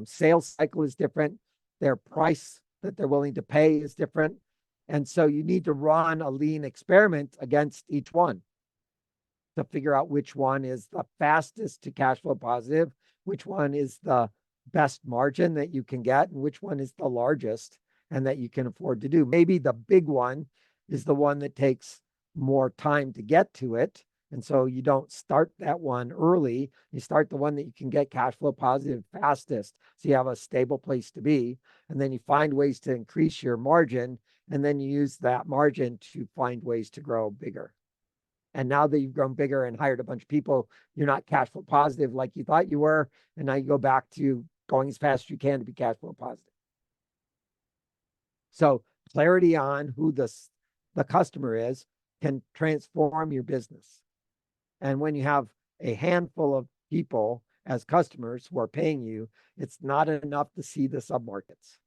sales cycle is different. Their price that they're willing to pay is different. And so you need to run a lean experiment against each one to figure out which one is the fastest to cash flow positive, which one is the best margin that you can get, and which one is the largest and that you can afford to do. Maybe the big one is the one that takes more time to get to it. And so you don't start that one early. You start the one that you can get cash flow positive fastest. So you have a stable place to be. And then you find ways to increase your margin. And then you use that margin to find ways to grow bigger. And now that you've grown bigger and hired a bunch of people, you're not cash flow positive like you thought you were. And now you go back to going as fast as you can to be cash flow positive. So clarity on who the customer is can transform your business. And when you have a handful of people as customers who are paying you, it's not enough to see the submarkets.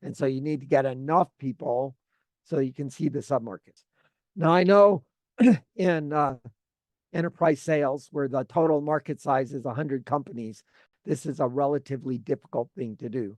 And so you need to get enough people so you can see the submarkets. Now I know in enterprise sales where the total market size is 100 companies, this is a relatively difficult thing to do.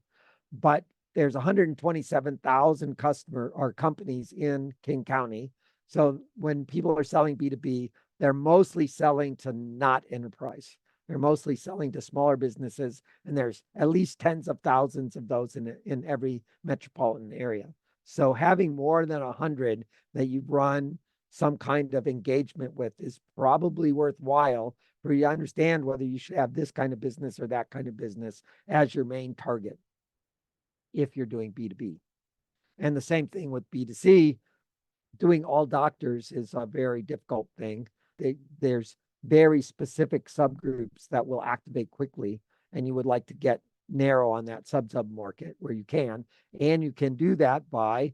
But there's 127,000 customer or companies in King County. So when people are selling B2B, they're mostly selling to not enterprise. They're mostly selling to smaller businesses, and there's at least tens of thousands of those in every metropolitan area. So having more than 100 that you run some kind of engagement with is probably worthwhile for you to understand whether you should have this kind of business or that kind of business as your main target if you're doing B2B. And the same thing with B2C. Doing all doctors is a very difficult thing. There's very specific subgroups that will activate quickly, and you would like to get narrow on that sub market where you can. And you can do that by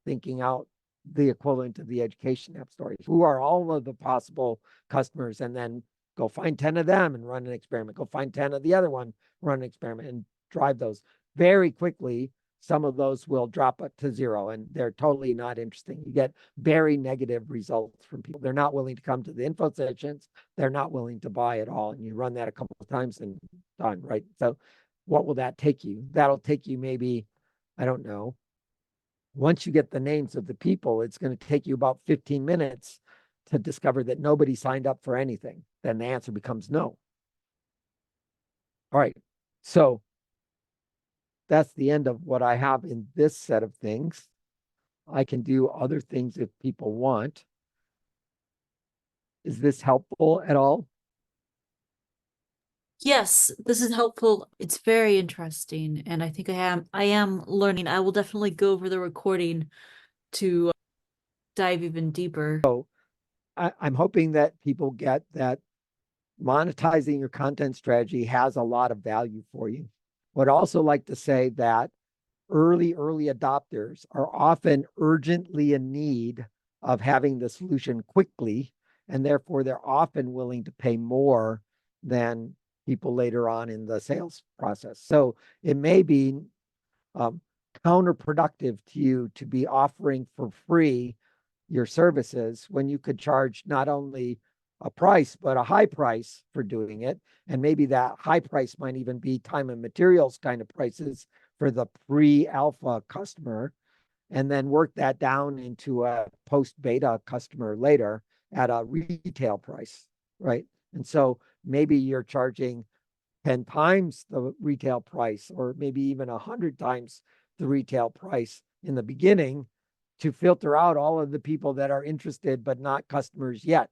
thinking out the equivalent of the education app story. Who are all of the possible customers? And then go find 10 of them and run an experiment. Go find 10 of the other one, run an experiment, and drive those. Very quickly, some of those will drop it to zero, and they're totally not interesting. You get very negative results from people. They're not willing to come to the info sessions. They're not willing to buy at all. And you run that a couple of times and done, right? So what will that take you? That'll take you maybe, I don't know. Once you get the names of the people, it's going to take you about 15 minutes to discover that nobody signed up for anything. Then the answer becomes no. All right. So that's the end of what I have in this set of things. I can do other things if people want. Is this helpful at all? Yes, this is helpful. It's very interesting, and I think I am learning. I will definitely go over the recording to dive even deeper. I'm hoping that people get that monetizing your content strategy has a lot of value for you. Would also like to say that early adopters are often urgently in need of having the solution quickly, and therefore they're often willing to pay more than people later on in the sales process. So it may be counterproductive to you to be offering for free your services when you could charge not only a price, but a high price for doing it. And maybe that high price might even be time and materials kind of prices for the pre-alpha customer, and then work that down into a post-beta customer later at a retail price, right? And so maybe you're charging 10 times the retail price, or maybe even 100 times the retail price in the beginning to filter out all of the people that are interested but not customers yet.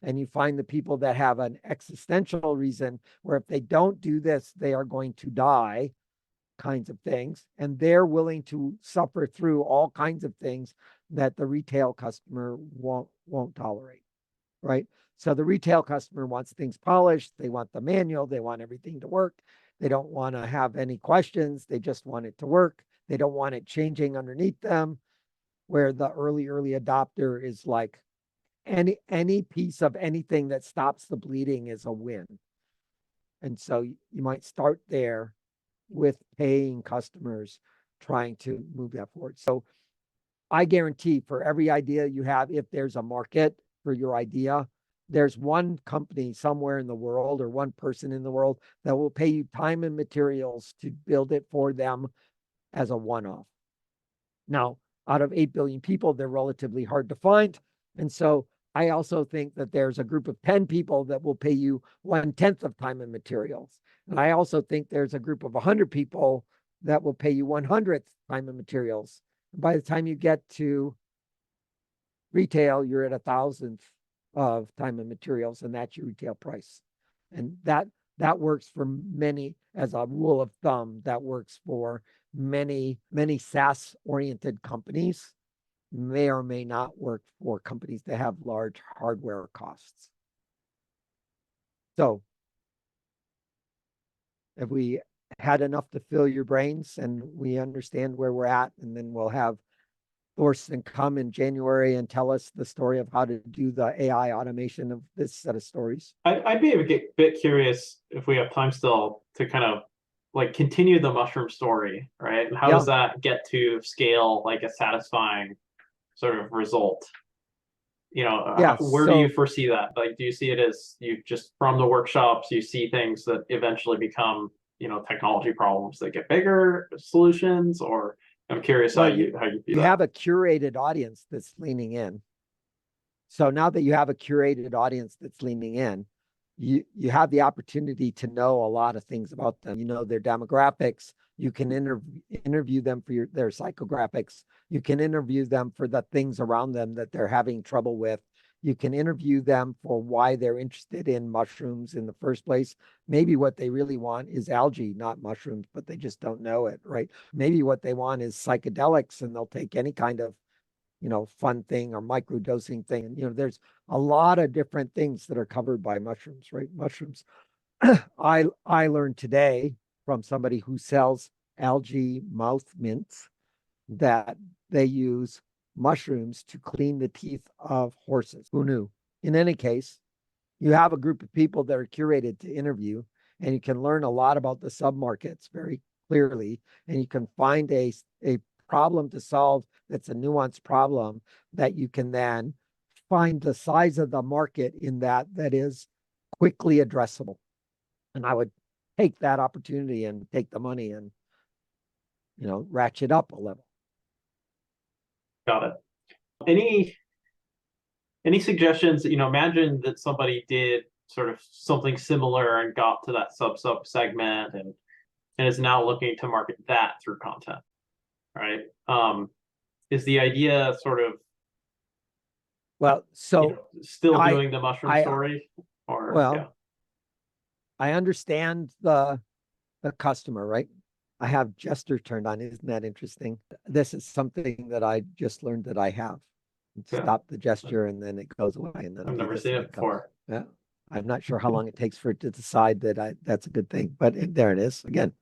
And you find the people that have an existential reason where if they don't do this, they are going to die kinds of things. And they're willing to suffer through all kinds of things that the retail customer won't tolerate, right? So the retail customer wants things polished. They want the manual. They want everything to work. They don't want to have any questions. They just want it to work. They don't want it changing underneath them. Where the early adopter is like, any piece of anything that stops the bleeding is a win. And so you might start there with paying customers trying to move that forward. So I guarantee for every idea you have, if there's a market for your idea, there's one company somewhere in the world or one person in the world that will pay you time and materials to build it for them as a one-off. Now, out of 8 billion people, they're relatively hard to find. And so I also think that there's a group of 10 people that will pay you 1/10 of time and materials. And I also think there's a group of 100 people that will pay you 1/100th time and materials. And by the time you get to retail, you're at 1,000th of time and materials, and that's your retail price. And that works for many, as a rule of thumb, that works for many SaaS-oriented companies. May or may not work for companies that have large hardware costs. So have we had enough to fill your brains and we understand where we're at? And then we'll have Thorsten come in January and tell us the story of how to do the AI automation of this set of stories. I'd be a bit curious if we have time still to kind of like continue the mushroom story, right? And how does that get to scale like a satisfying sort of result? You know, Yeah, where do you so- foresee that? Like, do you see it as you just from the workshops, you see things that eventually become, you know, technology problems that get bigger solutions, or I'm curious Well, how you view you that. have a curated audience that's leaning in. So now that you have a curated audience that's leaning in, you have the opportunity to know a lot of things about them. You know their demographics. You can interview them for their psychographics. You can interview them for the things around them that they're having trouble with. You can interview them for why they're interested in mushrooms in the first place. Maybe what they really want is algae, not mushrooms, but they just don't know it, right? Maybe what they want is psychedelics, and they'll take any kind of, you know, fun thing or microdosing thing. And, you know, there's a lot of different things that are covered by mushrooms, right? Mushrooms. I learned today from somebody who sells algae mouth mints that they use mushrooms to clean the teeth of horses. Who knew? In any case, you have a group of people that are curated to interview, and you can learn a lot about the submarkets very clearly, and you can find a problem to solve that's a nuanced problem that you can then find the size of the market in that is quickly addressable. And I would take that opportunity and take the money and, you know, ratchet up a level. Got it. Any suggestions? You know, imagine that somebody did sort of something similar and got to that sub segment and is now looking to market that through content, right? Is the idea sort of, Well, so you know, still I- doing the mushroom I- story, or well, yeah. I understand the customer, right? I have gesture turned on. Isn't that interesting? This is something that I just learned that I have. Yeah. Stop the gesture and then it goes away. And then I've do never this seen and it comes. before. Yeah. I'm not sure how long it takes for it to decide that that's a good thing, but there it is again.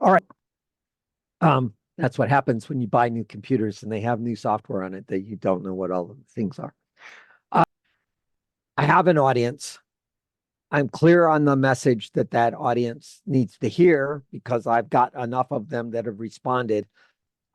All right. That's what happens when you buy new computers and they have new software on it that you don't know what all the things are. I have an audience. I'm clear on the message that audience needs to hear because I've got enough of them that have responded.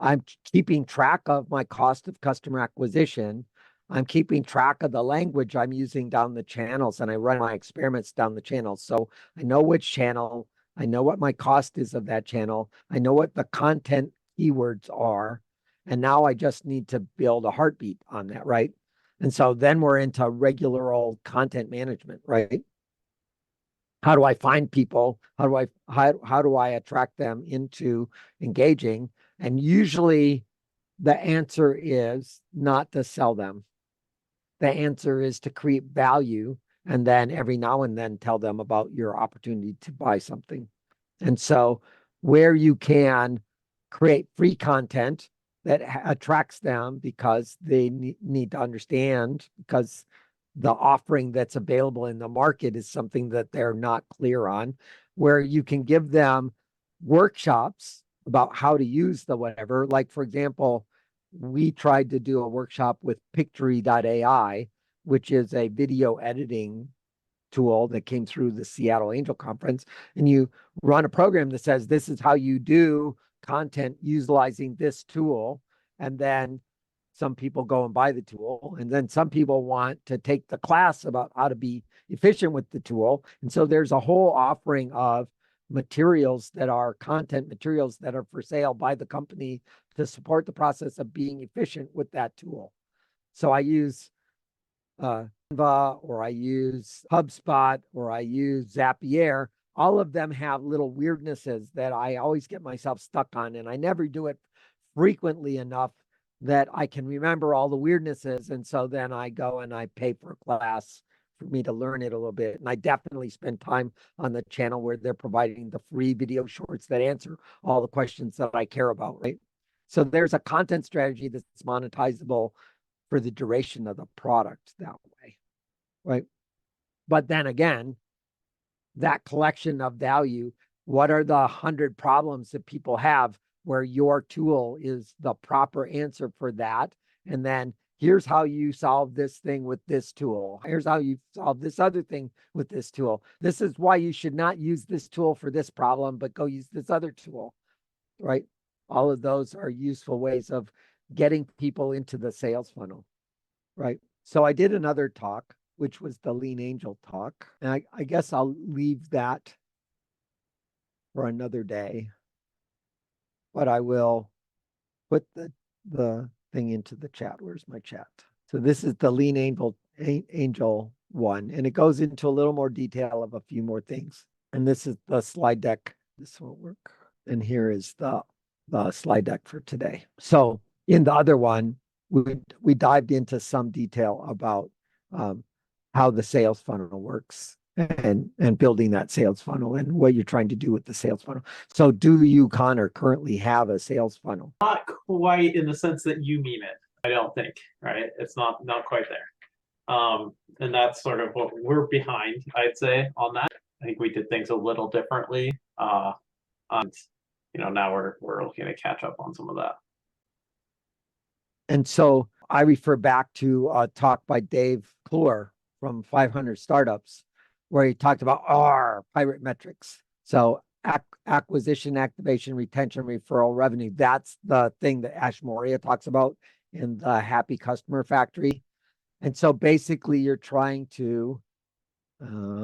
I'm keeping track of my cost of customer acquisition. I'm keeping track of the language I'm using down the channels, and I run my experiments down the channels. So I know which channel, I know what my cost is of that channel. I know what the content keywords are. And now I just need to build a heartbeat on that, right? And so then we're into regular old content management, right? How do I find people? How do I attract them into engaging? And usually the answer is not to sell them. The answer is to create value, and then every now and then tell them about your opportunity to buy something. And so where you can create free content that attracts them because they need to understand, because the offering that's available in the market is something that they're not clear on, where you can give them workshops about how to use the whatever. Like, for example, we tried to do a workshop with Pictory.ai, which is a video editing tool that came through the Seattle Angel Conference. And you run a program that says, this is how you do content utilizing this tool. And then some people go and buy the tool, and then some people want to take the class about how to be efficient with the tool. And so there's a whole offering of materials that are content materials that are for sale by the company to support the process of being efficient with that tool. So I use Canva, or I use HubSpot, or I use Zapier. All of them have little weirdnesses that I always get myself stuck on, and I never do it frequently enough that I can remember all the weirdnesses. And so then I go and I pay for a class for me to learn it a little bit. And I definitely spend time on the channel where they're providing the free video shorts that answer all the questions that I care about, right? So there's a content strategy that's monetizable for the duration of the product that way, right? But then again, that collection of value, what are the 100 problems that people have where your tool is the proper answer for that? And then here's how you solve this thing with this tool. Here's how you solve this other thing with this tool. This is why you should not use this tool for this problem, but go use this other tool, right? All of those are useful ways of getting people into the sales funnel, right? So I did another talk, which was the Lean Angel talk. And I guess I'll leave that for another day. But I will put the thing into the chat. Where's my chat? So this is the Lean Angel one, and it goes into a little more detail of a few more things. And this is the slide deck. This won't work. And here is the slide deck for today. So in the other one, we dived into some detail about how the sales funnel works and building that sales funnel and what you're trying to do with the sales funnel. So do you, Connor, currently have a sales funnel? Not quite in the sense that you mean it, I don't think, right? It's not quite there. And that's sort of what we're behind, I'd say, on that. I think we did things a little differently. And now we're looking to catch up on some of that. And so I refer back to a talk by Dave Kluwer from 500 Startups, where he talked about pirate metrics. So acquisition, activation, retention, referral, revenue. That's the thing that Ash Maurya talks about in the Happy Customer Factory. And so basically you're trying to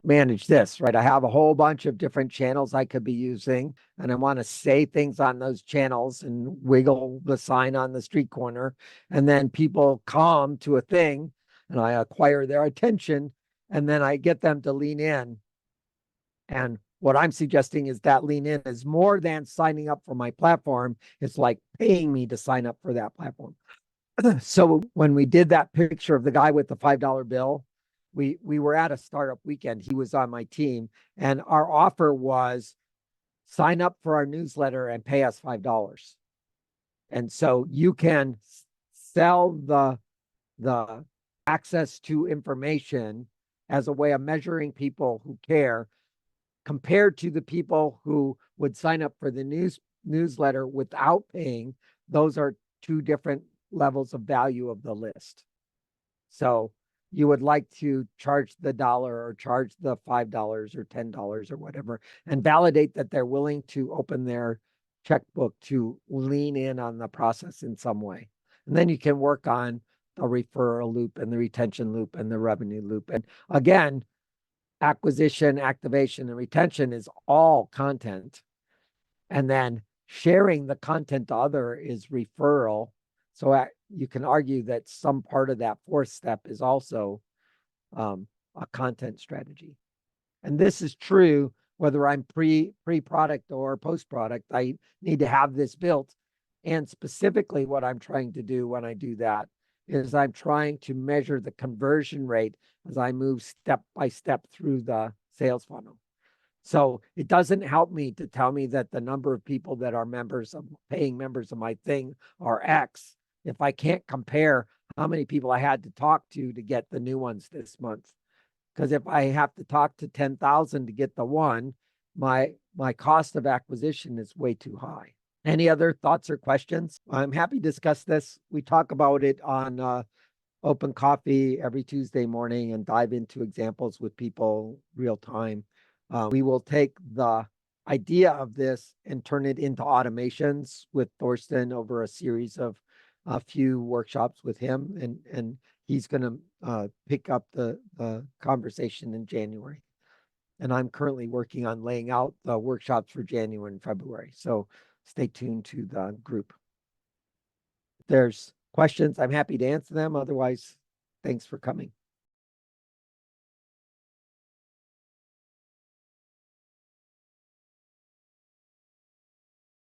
manage this, right? I have a whole bunch of different channels I could be using, and I want to say things on those channels and wiggle the sign on the street corner. And then people come to a thing and I acquire their attention, and then I get them to lean in. And what I'm suggesting is that lean in is more than signing up for my platform. It's like paying me to sign up for that platform. So when we did that picture of the guy with the $5 bill, we were at a startup weekend. He was on my team, and our offer was sign up for our newsletter and pay us $5. And so you can sell the access to information as a way of measuring people who care, compared to the people who would sign up for the newsletter without paying. Those are two different levels of value of the list. So you would like to charge the $1 or charge the $5 or $10 or whatever, and validate that they're willing to open their checkbook to lean in on the process in some way. And then you can work on the referral loop and the retention loop and the revenue loop. And again, acquisition, activation, and retention is all content. And then sharing the content to other is referral. So you can argue that some part of that fourth step is also a content strategy. And this is true whether I'm pre-product or post-product. I need to have this built. And specifically what I'm trying to do when I do that is I'm trying to measure the conversion rate as I move step by step through the sales funnel. So it doesn't help me to tell me that the number of people that are paying members of my thing are X if I can't compare how many people I had to talk to get the new ones this month. Because if I have to talk to 10,000 to get the one, my cost of acquisition is way too high. Any other thoughts or questions? I'm happy to discuss this. We talk about it on Open Coffee every Tuesday morning and dive into examples with people real time. We will take the idea of this and turn it into automations with Thorsten over a series of a few workshops with him, and he's going to pick up the conversation in January. And I'm currently working on laying out the workshops for January and February. So stay tuned to the group. If there's questions, I'm happy to answer them. Otherwise, thanks for coming.